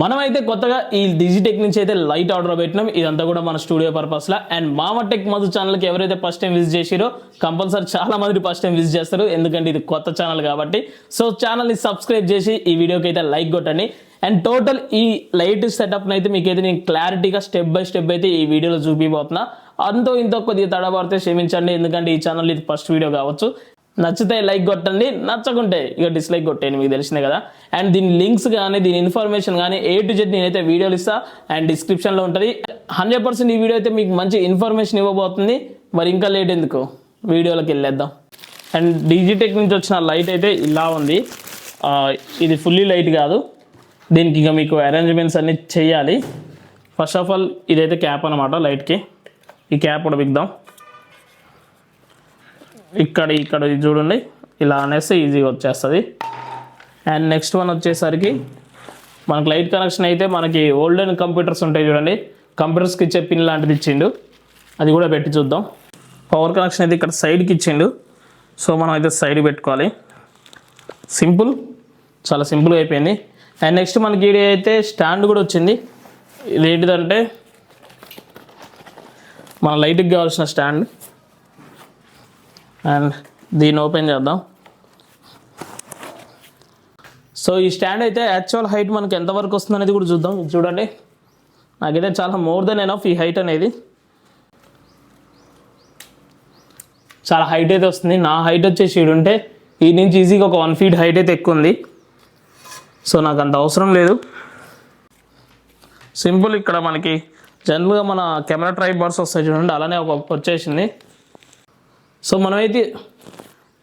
మనమైతే కొత్తగా ఈ డిజిటెక్ నుంచి అయితే లైట్ ఆర్డర్ పెట్టినాం. ఇదంతా కూడా మన స్టూడియో పర్పస్ లా. అండ్ మామ టెక్ మధు ఛానల్కి ఎవరైతే ఫస్ట్ టైం విజిట్ చేసిరో కంపల్సరీ చాలా మంది ఫస్ట్ టైం విజిట్ చేస్తారు, ఎందుకంటే ఇది కొత్త ఛానల్ కాబట్టి. సో ఛానల్ని సబ్స్క్రైబ్ చేసి ఈ వీడియోకి అయితే లైక్ కొట్టండి. అండ్ టోటల్ ఈ లైట్ సెటప్ని అయితే మీకైతే నేను క్లారిటీగా స్టెప్ బై స్టెప్ అయితే ఈ వీడియోలో చూపిపోతున్నా. అంతో ఇంతో కొద్దిగా తడబడితే క్షమించండి, ఎందుకంటే ఈ ఛానల్ ఇది ఫస్ట్ వీడియో కావచ్చు. నచ్చితే లైక్ కొట్టండి, నచ్చకుంటే ఇక డిస్లైక్ కొట్టండి, మీకు తెలిసిందే కదా. అండ్ దీని లింక్స్ కానీ దీని ఇన్ఫర్మేషన్ కానీ A to Z నేనైతే వీడియోలు ఇస్తా అండ్ డిస్క్రిప్షన్లో ఉంటుంది. 100% ఈ వీడియో అయితే మీకు మంచి ఇన్ఫర్మేషన్ ఇవ్వబోతుంది. మరి ఇంకా లేట్ ఎందుకు, వీడియోలోకి వెళ్ళేద్దాం. అండ్ డిజిటెక్ నుంచి వచ్చిన లైట్ అయితే ఇలా ఉంది. ఇది ఫుల్లీ లైట్ కాదు, దీనికి ఇక మీకు అరేంజ్మెంట్స్ అన్నీ చేయాలి. ఫస్ట్ ఆఫ్ ఆల్ ఇదైతే క్యాప్ అనమాట లైట్కి. ఈ క్యాప్ కూడా బిగ్దాం. ఇక్కడ ఇది చూడండి, ఇలా అనేసి ఈజీగా వచ్చేస్తుంది. అండ్ నెక్స్ట్ వన్ వచ్చేసరికి మనకు లైట్ కనెక్షన్ అయితే మనకి ఓల్డెన్ కంప్యూటర్స్ ఉంటాయి చూడండి, కంప్యూటర్స్కి ఇచ్చే పిన్ లాంటిది ఇచ్చిండు, అది కూడా పెట్టి చూద్దాం. పవర్ కనెక్షన్ అయితే ఇక్కడ సైడ్కి ఇచ్చిండు, సో మనం అయితే సైడ్ పెట్టుకోవాలి. సింపుల్, చాలా సింపుల్గా అయిపోయింది. అండ్ నెక్స్ట్ మనకి ఇది అయితే స్టాండ్ కూడా వచ్చింది. ఇదేంటిదంటే మన లైట్కి కావాల్సిన స్టాండ్. అండ్ దీన్ని ఓపెన్ చేద్దాం. సో ఈ స్టాండ్ అయితే యాక్చువల్ హైట్ మనకి ఎంతవరకు వస్తుంది అనేది కూడా చూద్దాం. చూడండి, నాకైతే చాలా మోర్ దెన్ ఎనఫ్ ఈ హైట్ అనేది. చాలా హైట్ అయితే వస్తుంది. నా హైట్ వచ్చేసి ఇటు ఉంటే ఈ నుంచి ఈజీగా ఒక 1 feet హైట్ అయితే ఎక్కువ ఉంది. సో నాకు అంత అవసరం లేదు. సింపుల్, ఇక్కడ మనకి జనరల్గా మన కెమెరా ట్రైపాడ్స్ వస్తాయి చూడండి, అలానే ఒక వచ్చేసింది. సో మనమైతే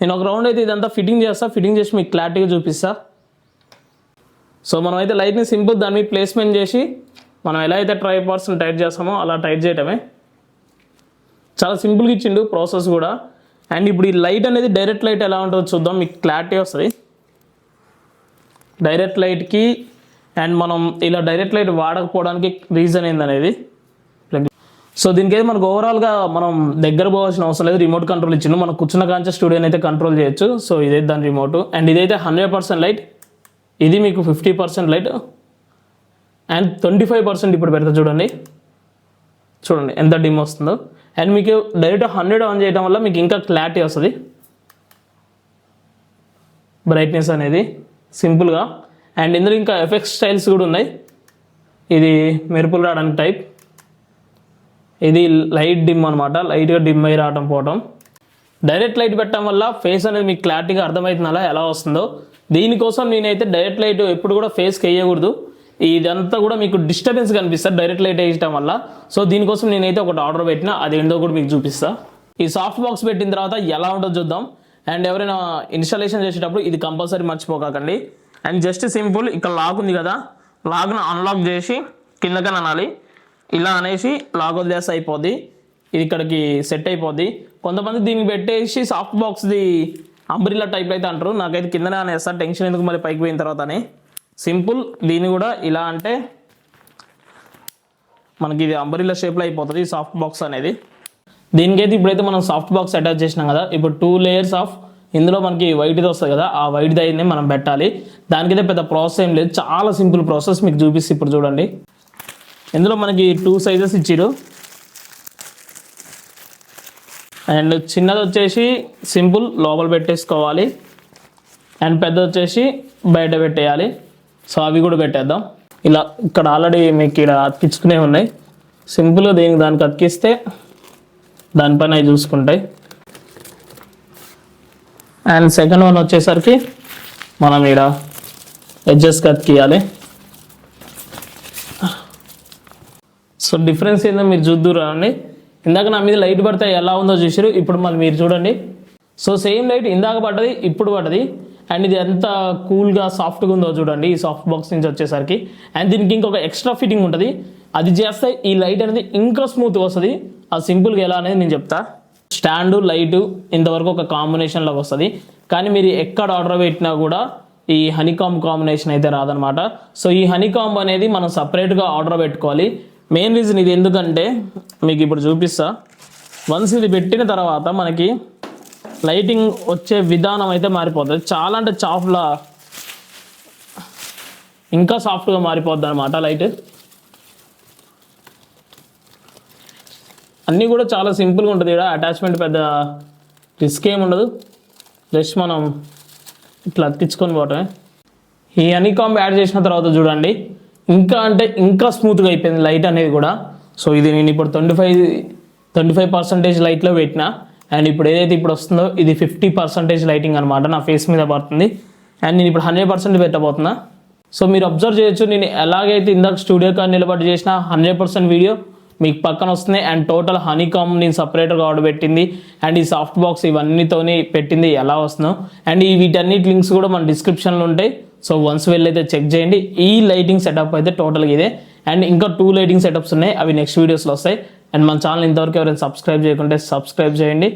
నేను ఒక రౌండ్ అయితే ఇదంతా ఫిట్టింగ్ చేసి మీకు క్లారిటీగా చూపిస్తా. సో మనమైతే లైట్ని సింపుల్ దాని మీద ప్లేస్మెంట్ చేసి మనం ఎలా అయితే ట్రైపాడ్స్ని టైట్ చేస్తామో అలా టైట్ చేయటమే. చాలా సింపుల్గా ఇచ్చిండు ప్రాసెస్ కూడా. అండ్ ఇప్పుడు ఈ లైట్ అనేది డైరెక్ట్ లైట్ ఎలా ఉంటుందో చూద్దాం, మీకు క్లారిటీ వస్తుంది. డైరెక్ట్ లైట్కి అండ్ మనం ఇలా డైరెక్ట్ లైట్ వాడకపోవడానికి రీజన్ ఏందనేది. సో దీనికైతే మనకు ఓవరాల్గా మనం దగ్గర పోవాల్సిన అవసరం లేదు, రిమోట్ కంట్రోల్ ఇచ్చిండు. మనం కూర్చున్న కాంచే స్టూడియోని అయితే కంట్రోల్ చేయొచ్చు. సో ఇదైతే దాని రిమోట్. అండ్ ఇదైతే 100% లైట్, ఇది మీకు 50% లైట్ అండ్ 25% ఇప్పుడు పెడతా చూడండి ఎంత డిమ్ వస్తుందో. అండ్ మీకు డైరెక్ట్ 100 ఆన్ చేయడం వల్ల మీకు ఇంకా క్లారిటీ వస్తుంది, బ్రైట్నెస్ అనేది సింపుల్గా. అండ్ ఇందులో ఇంకా ఎఫెక్ట్ స్టైల్స్ కూడా ఉన్నాయి. ఇది మెరుపులు రావడానికి టైప్, ఇది లైట్ డిమ్ అనమాట, లైట్గా డిమ్ అయి రావడం పోవటం. డైరెక్ట్ లైట్ పెట్టడం వల్ల ఫేస్ అనేది మీకు క్లారిటీగా అర్థమవుతుంది అలా ఎలా వస్తుందో. దీనికోసం నేనైతే డైరెక్ట్ లైట్ ఎప్పుడు కూడా ఫేస్కి వేయకూడదు, ఇదంతా కూడా మీకు డిస్టర్బెన్స్ కనిపిస్తుంది డైరెక్ట్ లైట్ వేయటం వల్ల. సో దీనికోసం నేనైతే ఒకటి ఆర్డర్ పెట్టినా, అది ఏంటో కూడా మీకు చూపిస్తా. ఈ సాఫ్ట్ బాక్స్ పెట్టిన తర్వాత ఎలా ఉంటుందో చూద్దాం. అండ్ ఎవరైనా ఇన్స్టాలేషన్ చేసేటప్పుడు ఇది కంపల్సరీ మర్చిపోకండి. అండ్ జస్ట్ సింపుల్, ఇక్కడ లాక్ ఉంది కదా, లాక్ను అన్లాక్ చేసి కిందకని అనాలి. ఇలా అనేసి లాక్ వదిలేస్తే అయిపోద్ది, ఇది ఇక్కడికి సెట్ అయిపోద్ది. కొంతమంది దీనికి పెట్టేసి సాఫ్ట్ బాక్స్ది అంబ్రిల్లా టైప్లో అయితే అంటారు, నాకైతే కిందనే అనేస్తా, టెన్షన్ ఎందుకు మళ్ళీ పైకి పోయిన తర్వాతనే. సింపుల్, దీన్ని కూడా ఇలా అంటే మనకి ఇది అంబ్రిల్లా షేప్లో అయిపోతుంది ఈ సాఫ్ట్ బాక్స్ అనేది. దీనికైతే ఇప్పుడైతే మనం సాఫ్ట్ బాక్స్ అటాచ్ చేసినాం కదా, ఇప్పుడు 2 layers ఆఫ్ ఇందులో మనకి వైట్ది వస్తుంది కదా, ఆ వైట్ది అయితే మనం పెట్టాలి. దానికైతే పెద్ద ప్రాసెస్ ఏం లేదు, చాలా సింపుల్ ప్రాసెస్ మీకు చూపిస్తే ఇప్పుడు చూడండి. ఇందులో మనకి 2 sizes ఇచ్చిరు. అండ్ చిన్నది వచ్చేసి సింపుల్ లోపల పెట్టేసుకోవాలి, అండ్ పెద్దది వచ్చేసి బయట పెట్టేయాలి. సో అవి కూడా పెట్టేద్దాం. ఇలా ఇక్కడ ఆల్రెడీ మీకు ఇక్కడ అతికించుకునే ఉన్నాయి. సింపుల్గా దానికి అతికిస్తే దానిపైన అవి చూసుకుంటాయి. అండ్ సెకండ్ వన్ వచ్చేసరికి మనం ఇక్కడ ఎడ్జెస్కి అతికియాలి. సో డిఫరెన్స్ ఏందో మీరు చూద్దురు అండి. ఇందాక నా మీద లైట్ పడితే ఎలా ఉందో చూసారు, ఇప్పుడు మళ్ళీ మీరు చూడండి. సో సేమ్ లైట్ ఇందాక పడ్డది ఇప్పుడు పడ్డది. అండ్ ఇది ఎంత కూల్గా సాఫ్ట్గా ఉందో చూడండి ఈ సాఫ్ట్ బాక్స్ నుంచి వచ్చేసరికి. అండ్ దీనికి ఇంకొక ఎక్స్ట్రా ఫిట్టింగ్ ఉంటుంది, అది చేస్తే ఈ లైట్ అనేది ఇంకా స్మూత్గా వస్తుంది. అది సింపుల్గా ఎలా అనేది నేను చెప్తా. స్టాండు లైటు ఇంతవరకు ఒక కాంబినేషన్లోకి వస్తుంది, కానీ మీరు ఎక్కడ ఆర్డర్ పెట్టినా కూడా ఈ హనీకాంబ్ కాంబినేషన్ అయితే రాదనమాట. సో ఈ హనీకాంబ్ అనేది మనం సపరేట్గా ఆర్డర్ పెట్టుకోవాలి. మెయిన్ రీజన్ ఇది ఎందుకంటే మీకు ఇప్పుడు చూపిస్తా. వన్స్ ఇది పెట్టిన తర్వాత మనకి లైటింగ్ వచ్చే విధానం అయితే మారిపోతుంది. చాలా అంటే ఇంకా సాఫ్ట్గా మారిపోద్ది అనమాట లైట్. అన్నీ కూడా చాలా సింపుల్గా ఉంటుంది. ఇక్కడ అటాచ్మెంట్ పెద్ద రిస్క్ ఏమి ఉండదు, జస్ట్ మనం ఇట్లా అతికించుకొని పోవటమే. ఈ హనీకాంబ్ యాడ్ చేసిన తర్వాత చూడండి ఇంకా అంటే ఇంకా స్మూత్గా అయిపోయింది లైట్ అనేది కూడా. సో ఇది నేను ఇప్పుడు 25% లైట్లో పెట్టిన, అండ్ ఇప్పుడు ఏదైతే ఇప్పుడు వస్తుందో ఇది 50% లైటింగ్ అనమాట నా ఫేస్ మీద పడుతుంది. అండ్ నేను ఇప్పుడు 100% పెట్టబోతున్నా. సో మీరు అబ్జర్వ్ చేయొచ్చు, నేను ఎలాగైతే ఇందాక స్టూడియో కార్డ్ నిలబడి చేసిన 100% వీడియో మీకు పక్కన వస్తుంది. అండ్ టోటల్ హనీకాంబ్ నేను సపరేట్గా ఆర్డర్ పెట్టింది, అండ్ ఈ సాఫ్ట్ బాక్స్ ఇవన్నీతోని పెట్టింది ఎలా వస్తుందో. అండ్ ఈ వీటన్నిటి లింక్స్ కూడా మన డిస్క్రిప్షన్లో ఉంటాయి. సో వన్స్ వెళ్ళైతే చెక్ చేయండి. ఈ లైటింగ్ సెటప్ అయితే టోటల్గా ఇదే. అండ్ ఇంకా 2 లైటింగ్ సెటప్స్ ఉన్నాయి, అవి నెక్స్ట్ వీడియోస్లో వస్తాయి. అండ్ మన ఛానల్ ఇంతవరకు ఎవరైనా సబ్స్క్రైబ్ చేయకుంటే సబ్స్క్రైబ్ చేయండి.